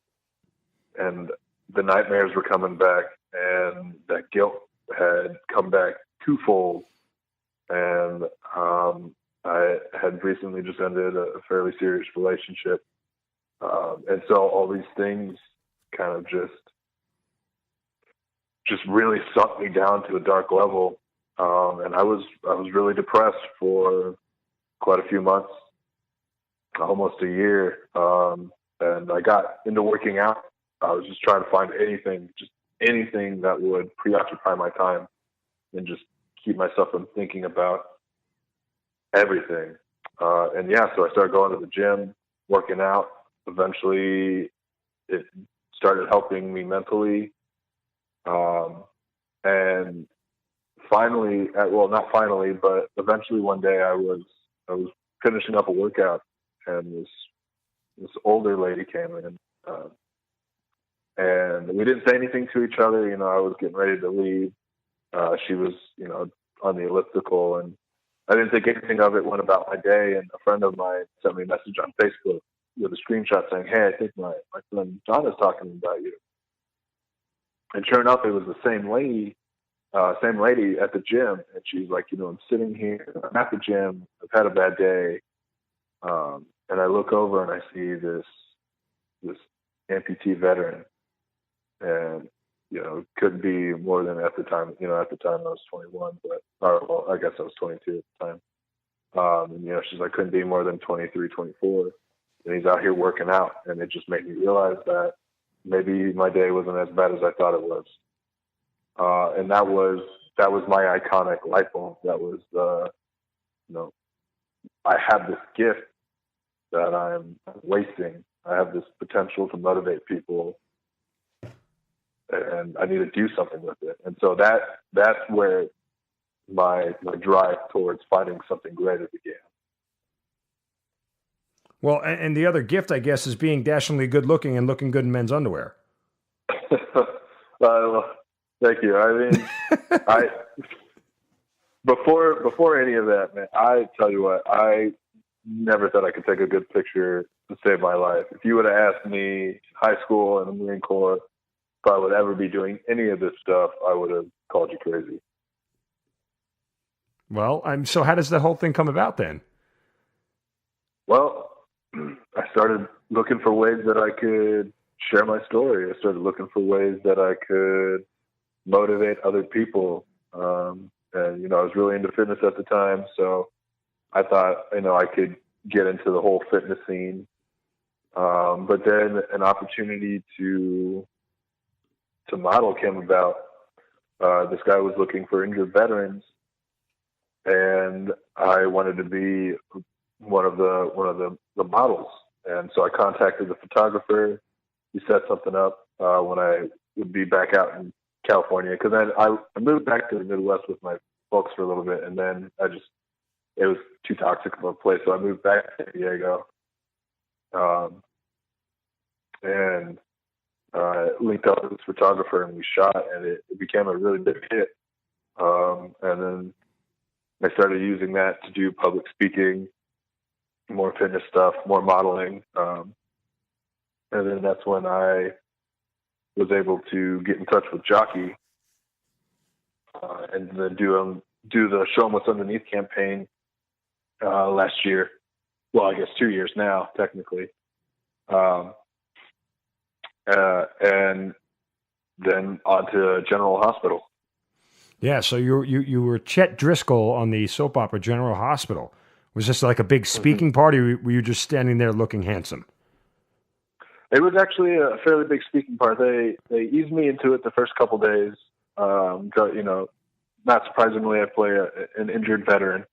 and the nightmares were coming back, and that guilt had come back twofold. And I had recently just ended a fairly serious relationship. And so all these things kind of just really sunk me down to a dark level. And I was really depressed for quite a few months, almost a year. And I got into working out. I was just trying to find anything that would preoccupy my time and just keep myself from thinking about everything. So I started going to the gym, working out. Eventually it helping me mentally. And finally, well, not finally, but eventually one day I was finishing up a workout, and this older lady came in, and we didn't say anything to each other. You know, I was getting ready to leave. She was, you know, on the elliptical, and I didn't think anything of it. Went about my day, and a friend of mine sent me a message on Facebook with a screenshot saying, "Hey, I think my friend John is talking about you." And sure enough, it was the same lady at the gym. And she's like, you know, I'm sitting here, I'm at the gym, I've had a bad day. And I look over and I see this amputee veteran. And, you know, couldn't be more than at the time I was 21, well, I guess I was 22 at the time. And, you know, she's like, couldn't be more than 23, 24. And he's out here working out. And it just made me realize that maybe my day wasn't as bad as I thought it was. And that was my iconic light bulb. That was, you know, I have this gift that I'm wasting. I have this potential to motivate people, and I need to do something with it. And so that's where my drive towards finding something greater began. Well, and the other gift, I guess, is being dashingly good looking and looking good in men's underwear. Thank you. I mean, before any of that, man, I tell you what, I never thought I could take a good picture to save my life. If you would have asked me in high school and the Marine Corps if I would ever be doing any of this stuff, I would have called you crazy. Well, so how does the whole thing come about then? Well, I started looking for ways that I could share my story. I started looking for ways that I could motivate other people. And, you know, I was really into fitness at the time. So I thought, you know, I could get into the whole fitness scene. But then an opportunity to model came about. This guy was looking for injured veterans, and I wanted to be one of the models. And so I contacted the photographer. He set something up when I would be back out in California, because then I moved back to the Midwest with my folks for a little bit, and then it was too toxic of a place, so I moved back to San Diego, and linked up with this photographer, and we shot, and it became a really big hit. And then I started using that to do public speaking, more fitness stuff, more modeling, and then that's when I was able to get in touch with Jockey, and then do the Show 'em What's Underneath campaign last year. Well, I guess 2 years now, technically. And then on to General Hospital. Yeah, so you were Chet Driscoll on the soap opera General Hospital. Was this like a big speaking party, or were you just standing there looking handsome? It was actually a fairly big speaking part. They eased me into it the first couple days. You know, not surprisingly, I play an injured veteran.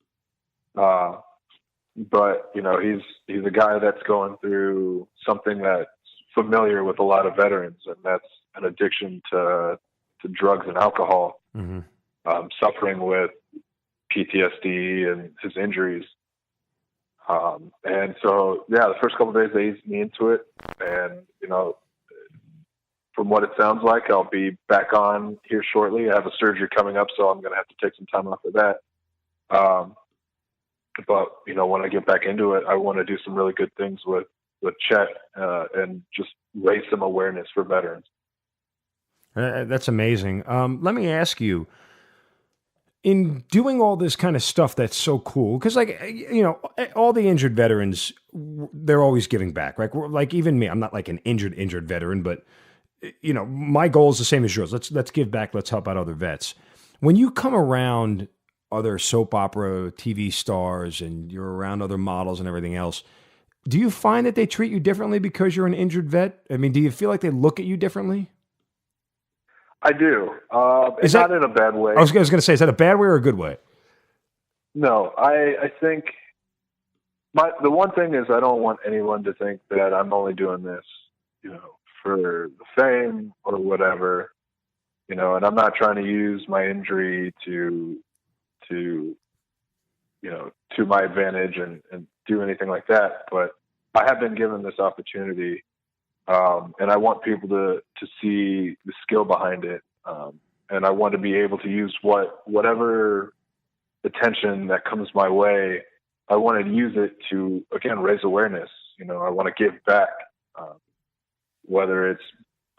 But you know, he's a guy that's going through something that's familiar with a lot of veterans, and that's an addiction to drugs and alcohol. Mm-hmm. Suffering with PTSD and his injuries. And so, yeah, the first couple of days they eased me into it, and you know, from what it sounds like, I'll be back on here shortly. I have a surgery coming up, so I'm going to have to take some time off of that. But you know, when I get back into it, I want to do some really good things with Chet, and just raise some awareness for veterans. That's amazing. Let me ask you, in doing all this kind of stuff that's so cool, because like, you know, all the injured veterans, they're always giving back. Like even me, I'm not like an injured veteran, but you know, my goal is the same as yours. Let's give back. Let's help out other vets. When you come around other soap opera TV stars and you're around other models and everything else, do you find that they treat you differently because you're an injured vet? I mean, do you feel like they look at you differently? I do. It's not in a bad way. I was going to say, is that a bad way or a good way? No, I think the one thing is I don't want anyone to think that I'm only doing this, you know, for the fame or whatever, and I'm not trying to use my injury to my advantage and do anything like that. But I have been given this opportunity, and I want people to see the skill behind it. And I want to be able to use whatever attention that comes my way. I want to use it to, again, raise awareness. I want to give back, whether it's,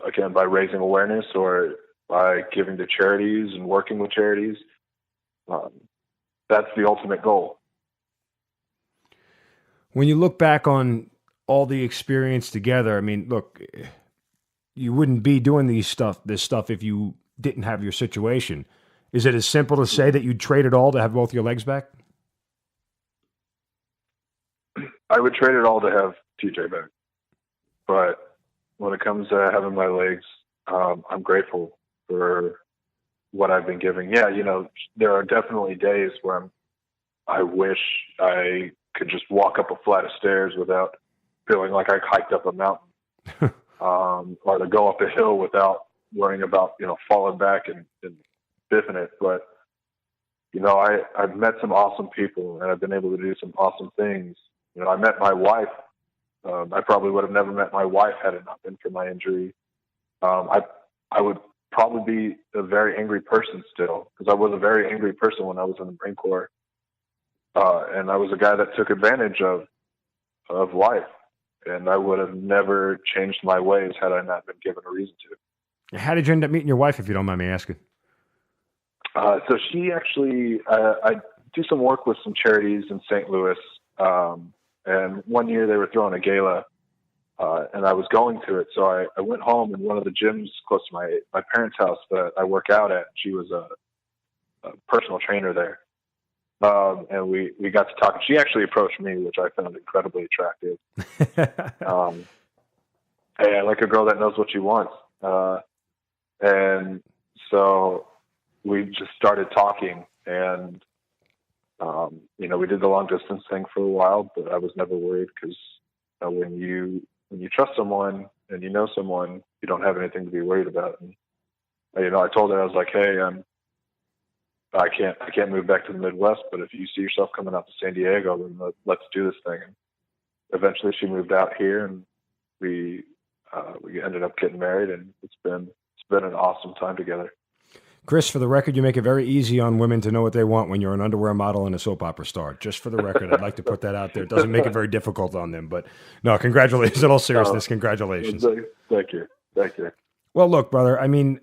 again, by raising awareness or by giving to charities and working with charities. That's the ultimate goal. When you look back on all the experience together, I mean, look, you wouldn't be doing this stuff if you didn't have your situation. Is it as simple to say that you'd trade it all to have both your legs back? I would trade it all to have TJ back. But when it comes to having my legs, I'm grateful for what I've been given. Yeah, there are definitely days where I wish I could just walk up a flight of stairs without feeling like I hiked up a mountain, or to go up a hill without worrying about, falling back and biffing it. But, I've met some awesome people, and I've been able to do some awesome things. I met my wife. I probably would have never met my wife had it not been for my injury. I would probably be a very angry person still, because I was a very angry person when I was in the Marine Corps. And I was a guy that took advantage of life. And I would have never changed my ways had I not been given a reason to. How did you end up meeting your wife, if you don't mind me asking? So she actually, I do some work with some charities in St. Louis. And one year they were throwing a gala, and I was going to it. So I went home, and one of the gyms close to my parents' house that I work out at, she was a personal trainer there. And we got to talk. She actually approached me, which I found incredibly attractive. And like a girl that knows what she wants. And so we just started talking, and, we did the long distance thing for a while, but I was never worried, because when you trust someone and you know someone, you don't have anything to be worried about. And, I told her, I was like, hey, I can't move back to the Midwest, but if you see yourself coming out to San Diego, then let's do this thing. And eventually she moved out here, and we ended up getting married, and it's been an awesome time together. Chris, for the record, you make it very easy on women to know what they want when you're an underwear model and a soap opera star. Just for the record, I'd like to put that out there. It doesn't make it very difficult on them, but no, congratulations. In all seriousness, congratulations. Thank you. Well, look, brother, I mean,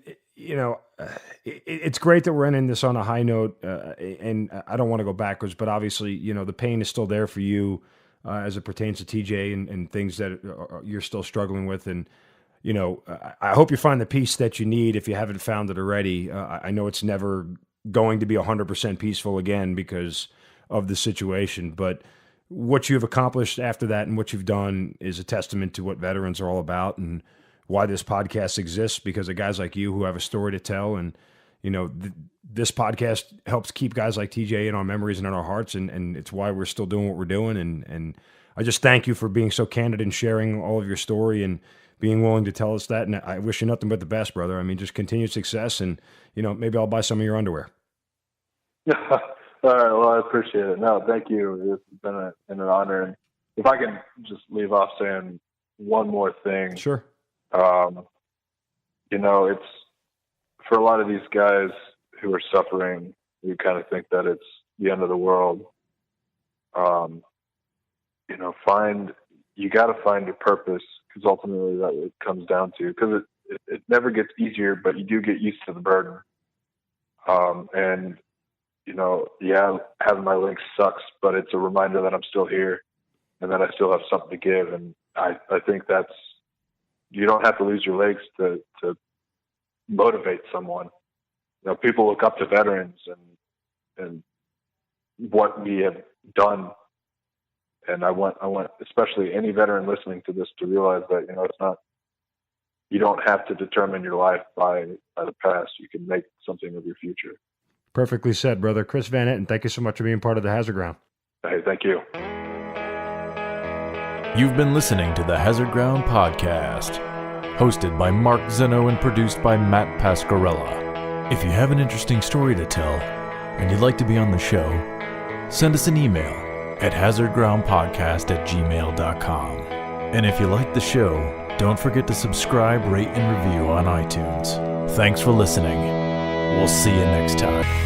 it's great that we're ending this on a high note, and I don't want to go backwards, but obviously, the pain is still there for you as it pertains to TJ and things that you're still struggling with. And, I hope you find the peace that you need if you haven't found it already. I know it's never going to be 100% peaceful again because of the situation, but what you've accomplished after that and what you've done is a testament to what veterans are all about and why this podcast exists, because of guys like you who have a story to tell. And, this podcast helps keep guys like TJ in our memories and in our hearts. And it's why we're still doing what we're doing. And I just thank you for being so candid and sharing all of your story and being willing to tell us that. And I wish you nothing but the best, brother. I mean, just continued success, and, maybe I'll buy some of your underwear. All right. Well, I appreciate it. No, thank you. It's been an honor. And if I can just leave off saying one more thing. Sure. It's for a lot of these guys who are suffering, you kind of think that it's the end of the world. You got to find a purpose, because ultimately that it comes down to, because it never gets easier, but you do get used to the burden. And, having my legs sucks, but it's a reminder that I'm still here and that I still have something to give. And I think you don't have to lose your legs to motivate someone. People look up to veterans and what we have done. And I want especially any veteran listening to this to realize that, it's not, you don't have to determine your life by the past. You can make something of your future. Perfectly said, brother. Chris Van Etten, thank you so much for being part of the Hazard Ground. Hey, thank you. You've been listening to the Hazard Ground Podcast. hosted by Mark Zeno and produced by Matt Pasquarella. If you have an interesting story to tell and you'd like to be on the show, send us an email at hazardgroundpodcast@gmail.com. And if you like the show, don't forget to subscribe, rate, and review on iTunes. Thanks for listening. We'll see you next time.